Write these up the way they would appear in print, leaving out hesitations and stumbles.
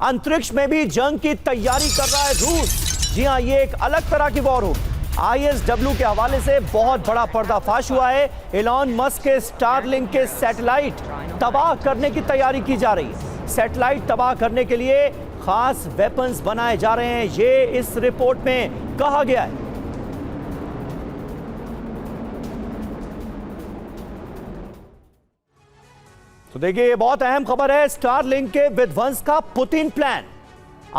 अंतरिक्ष में भी जंग की तैयारी कर रहा है रूस। जी हां, ये एक अलग तरह की वॉर होगी। ISW के हवाले से बहुत बड़ा पर्दाफाश हुआ है। एलॉन मस्क के स्टारलिंक के सैटेलाइट तबाह करने की तैयारी की जा रही है। सैटेलाइट तबाह करने के लिए खास वेपन्स बनाए जा रहे हैं, ये इस रिपोर्ट में कहा गया है। तो देखिए, ये बहुत अहम खबर है। स्टारलिंक के विध्वंस का पुतिन प्लान।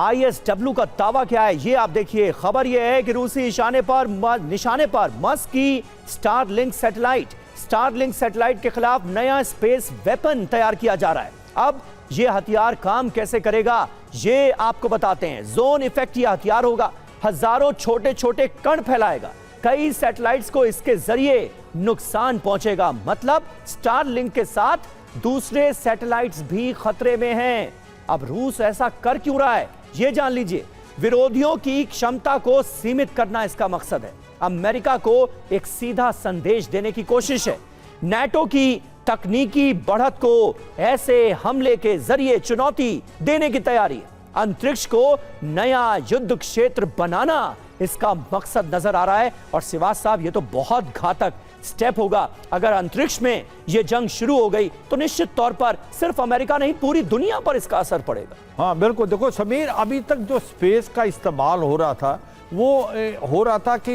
ISW का दावा क्या है, ये आप देखिए। खबर यह है कि रूसी निशाने पर मस्क की स्टारलिंक सैटेलाइट के खिलाफ नया स्पेस वेपन तैयार किया जा रहा है। अब ये हथियार काम कैसे करेगा, ये आपको बताते हैं। जोन इफेक्ट ये हथियार होगा, हजारों छोटे छोटे कण फैलाएगा, कई सैटेलाइट्स को इसके जरिए नुकसान पहुंचेगा। मतलब स्टारलिंक के साथ दूसरे सैटेलाइट्स भी खतरे में हैं। अब रूस ऐसा कर क्यों रहा है, यह जान लीजिए। विरोधियों की क्षमता को सीमित करना इसका मकसद है। अमेरिका को एक सीधा संदेश देने की कोशिश है। नाटो की तकनीकी बढ़त को ऐसे हमले के जरिए चुनौती देने की तैयारी है। अंतरिक्ष को नया युद्ध क्षेत्र बनाना इसका मकसद नजर आ रहा है। और सिवास साहब, ये तो बहुत घातक स्टेप होगा। अगर अंतरिक्ष में यह जंग शुरू हो गई तो निश्चित तौर पर सिर्फ अमेरिका नहीं, पूरी दुनिया पर इसका असर पड़ेगा। हाँ बिल्कुल। देखो समीर, अभी तक जो स्पेस का इस्तेमाल हो रहा था वो हो रहा था कि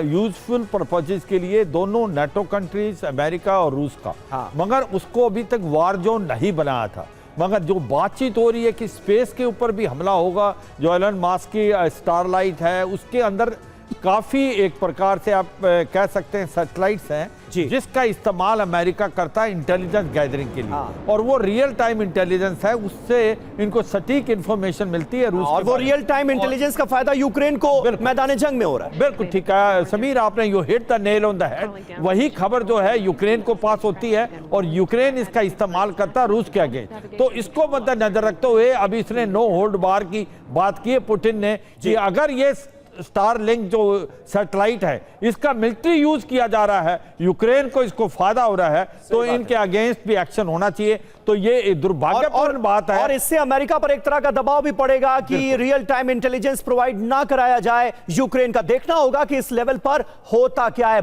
यूजफुल पर्पजेस के लिए दोनों नाटो कंट्रीज, अमेरिका और रूस का। हाँ। मगर उसको अभी तक वार जोन नहीं बनाया था। मगर जो बातचीत हो रही है कि स्पेस के ऊपर भी हमला होगा, जो एलन मस्क की स्टारलाइट है उसके अंदर काफी एक प्रकार से आप कह सकते हैं सैटेलाइट्स हैं जिसका इस्तेमाल अमेरिका करता है इंटेलिजेंस गैदरिंग के लिए। और वो रियल टाइम इंटेलिजेंस है, उससे इनको सटीक इंफॉर्मेशन मिलती है रूस। और वो रियल टाइम इंटेलिजेंस का फायदा यूक्रेन को मैदान जंग में हो रहा है। बिल्कुल ठीक है समीर, आपने you hit the nail on the head. वही खबर जो है यूक्रेन को पास होती है और यूक्रेन इसका इस्तेमाल करता है रूस के अगेंस्ट। तो इसको मद्देनजर रखते हुए अभी इसने नो होल्ड बार की बात की है पुतिन ने कि अगर ये स्टारलिंक जो सैटेलाइट है इसका मिलिट्री यूज किया जा रहा है, यूक्रेन को इसको फायदा हो रहा है, तो इनके अगेंस्ट भी एक्शन होना चाहिए। तो ये दुर्भाग्यपूर्ण बात है। और इससे अमेरिका पर एक तरह का दबाव भी पड़ेगा कि रियल टाइम इंटेलिजेंस प्रोवाइड ना कराया जाए यूक्रेन का। देखना होगा कि इस लेवल पर होता क्या है।